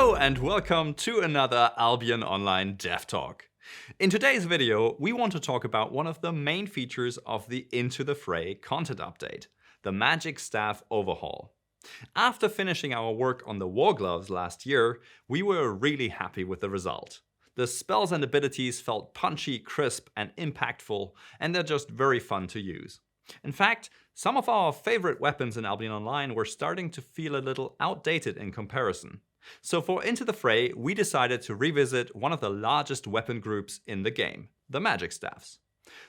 Hello and welcome to another Albion Online Dev Talk. In today's video, we want to talk about one of the main features of the Into the Fray content update, the Magic Staff overhaul. After finishing our work on the War Gloves last year, we were really happy with the result. The spells and abilities felt punchy, crisp, and impactful, and they're just very fun to use. In fact, some of our favorite weapons in Albion Online were starting to feel a little outdated in comparison. So for Into the Fray, we decided to revisit one of the largest weapon groups in the game, the Magic Staffs.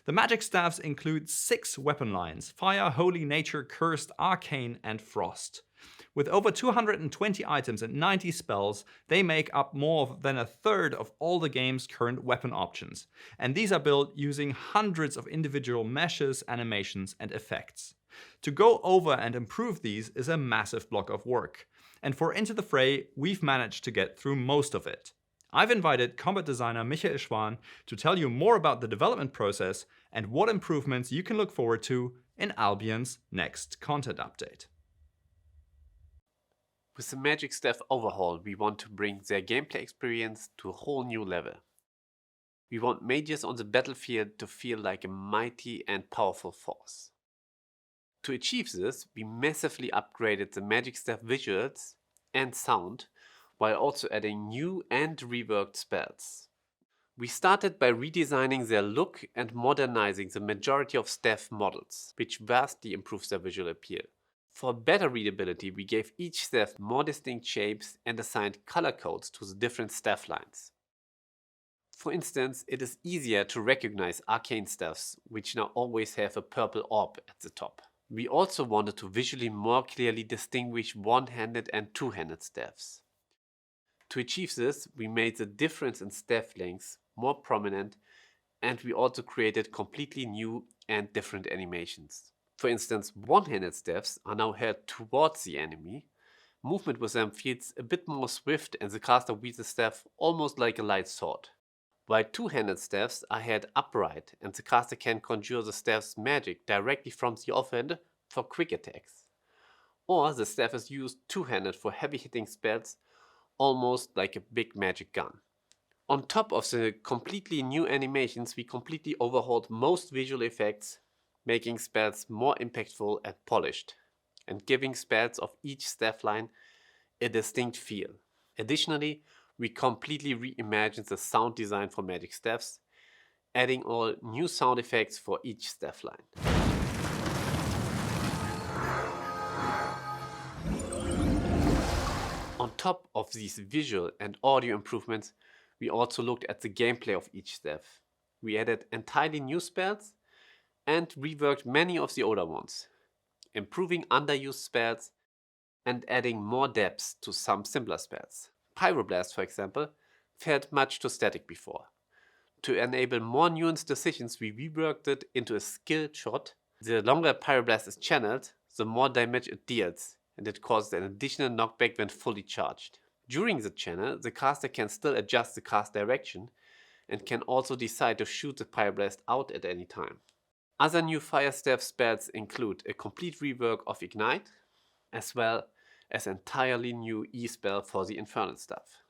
The Magic Staffs include 6 weapon lines: Fire, Holy, Nature, Cursed, Arcane, and Frost. With over 220 items and 90 spells, they make up more than a third of all the game's current weapon options, and these are built using hundreds of individual meshes, animations, and effects. To go over and improve these is a massive block of work, and for Into the Fray, we've managed to get through most of it. I've invited combat designer Michael Schwan to tell you more about the development process and what improvements you can look forward to in Albion's next content update. With the Magic Staff overhaul, we want to bring their gameplay experience to a whole new level. We want mages on the battlefield to feel like a mighty and powerful force. To achieve this, we massively upgraded the Magic Staff visuals and sound, while also adding new and reworked spells. We started by redesigning their look and modernizing the majority of staff models, which vastly improves their visual appeal. For better readability, we gave each staff more distinct shapes and assigned color codes to the different staff lines. For instance, it is easier to recognize arcane staffs, which now always have a purple orb at the top. We also wanted to visually more clearly distinguish one-handed and two-handed staffs. To achieve this, we made the difference in staff lengths more prominent, and we also created completely new and different animations. For instance, one-handed staffs are now held towards the enemy. Movement with them feels a bit more swift, and the caster wields the staff almost like a light sword. While two-handed staffs are held upright, and the caster can conjure the staff's magic directly from the offhand for quick attacks. Or the staff is used two-handed for heavy-hitting spells, almost like a big magic gun. On top of the completely new animations, we completely overhauled most visual effects, making spells more impactful and polished, and giving spells of each staff line a distinct feel. Additionally, we completely reimagined the sound design for Magic Staffs, adding all new sound effects for each staff line. On top of these visual and audio improvements, we also looked at the gameplay of each staff. We added entirely new spells and reworked many of the older ones, improving underused spells and adding more depth to some simpler spells. Pyroblast, for example, felt much too static before. To enable more nuanced decisions, we reworked it into a skill shot. The longer Pyroblast is channeled, the more damage it deals, and it causes an additional knockback when fully charged. During the channel, the caster can still adjust the cast direction and can also decide to shoot the Pyroblast out at any time. Other new Fire Staff spells include a complete rework of Ignite, as well as an entirely new E-spell for the Infernal Staff.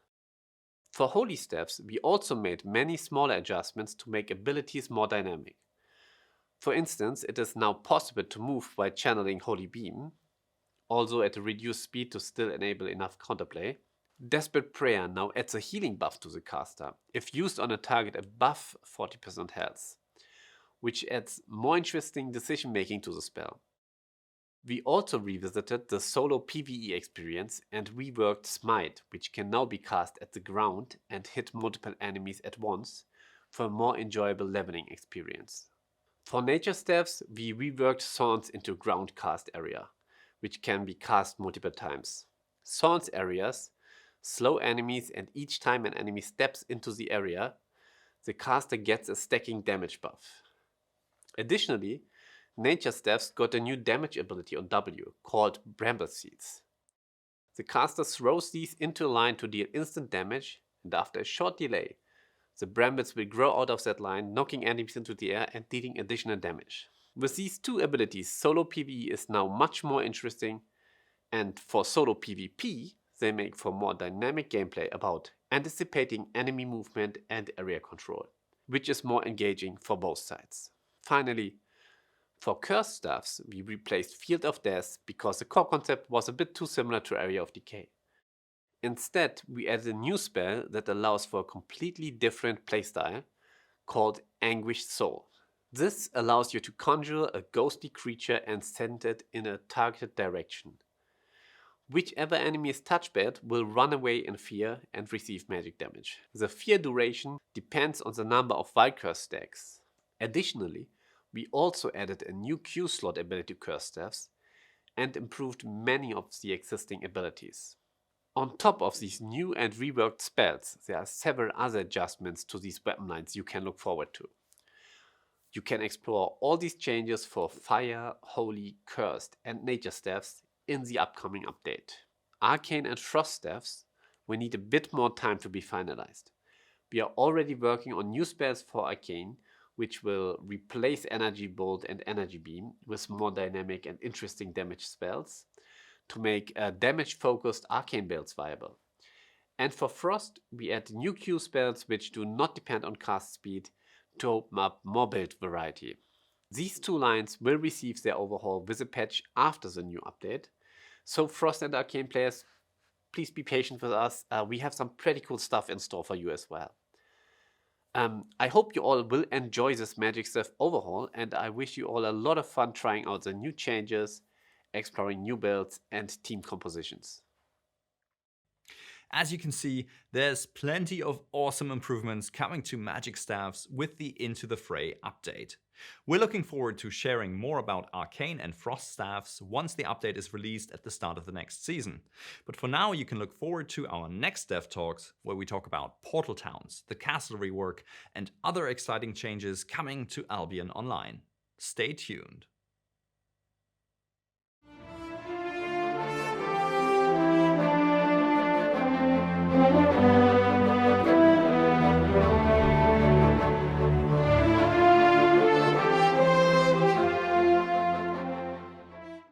For Holy Staffs, we also made many smaller adjustments to make abilities more dynamic. For instance, it is now possible to move while channeling Holy Beam, also at a reduced speed to still enable enough counterplay. Desperate Prayer now adds a healing buff to the caster, if used on a target above 40% health, which adds more interesting decision making to the spell. We also revisited the solo PvE experience and reworked Smite, which can now be cast at the ground and hit multiple enemies at once for a more enjoyable leveling experience. For Nature Staffs, we reworked Thorns into ground cast area, which can be cast multiple times. Thorns areas slow enemies, and each time an enemy steps into the area, the caster gets a stacking damage buff. Additionally, Nature Staffs got a new damage ability on W, called Bramble Seeds. The caster throws these into a line to deal instant damage, and after a short delay, the brambles will grow out of that line, knocking enemies into the air and dealing additional damage. With these two abilities, solo PvE is now much more interesting, and for solo PvP, they make for more dynamic gameplay about anticipating enemy movement and area control, which is more engaging for both sides. Finally, for cursed staffs, we replaced Field of Death because the core concept was a bit too similar to Area of Decay. Instead, we added a new spell that allows for a completely different playstyle called Anguished Soul. This allows you to conjure a ghostly creature and send it in a targeted direction. Whichever enemy is touched by it will run away in fear and receive magic damage. The fear duration depends on the number of Wild Curse stacks. Additionally, we also added a new Q slot ability to Curse Staffs and improved many of the existing abilities. On top of these new and reworked spells, there are several other adjustments to these weapon lines you can look forward to. You can explore all these changes for Fire, Holy, Cursed and Nature Staffs in the upcoming update. Arcane and Frost Staffs will need a bit more time to be finalized. We are already working on new spells for Arcane, which will replace Energy Bolt and Energy Beam with more dynamic and interesting damage spells to make damage-focused arcane builds viable. And for Frost, we add new Q spells which do not depend on cast speed to open up more build variety. These two lines will receive their overhaul with a patch after the new update. So Frost and Arcane players, please be patient with us. We have some pretty cool stuff in store for you as well. I hope you all will enjoy this Magic Staff overhaul, and I wish you all a lot of fun trying out the new changes, exploring new builds and team compositions. As you can see, there's plenty of awesome improvements coming to Magic Staffs with the Into the Fray update. We're looking forward to sharing more about Arcane and Frost Staffs once the update is released at the start of the next season. But for now, you can look forward to our next Dev Talks, where we talk about Portal Towns, the castle rework, and other exciting changes coming to Albion Online. Stay tuned.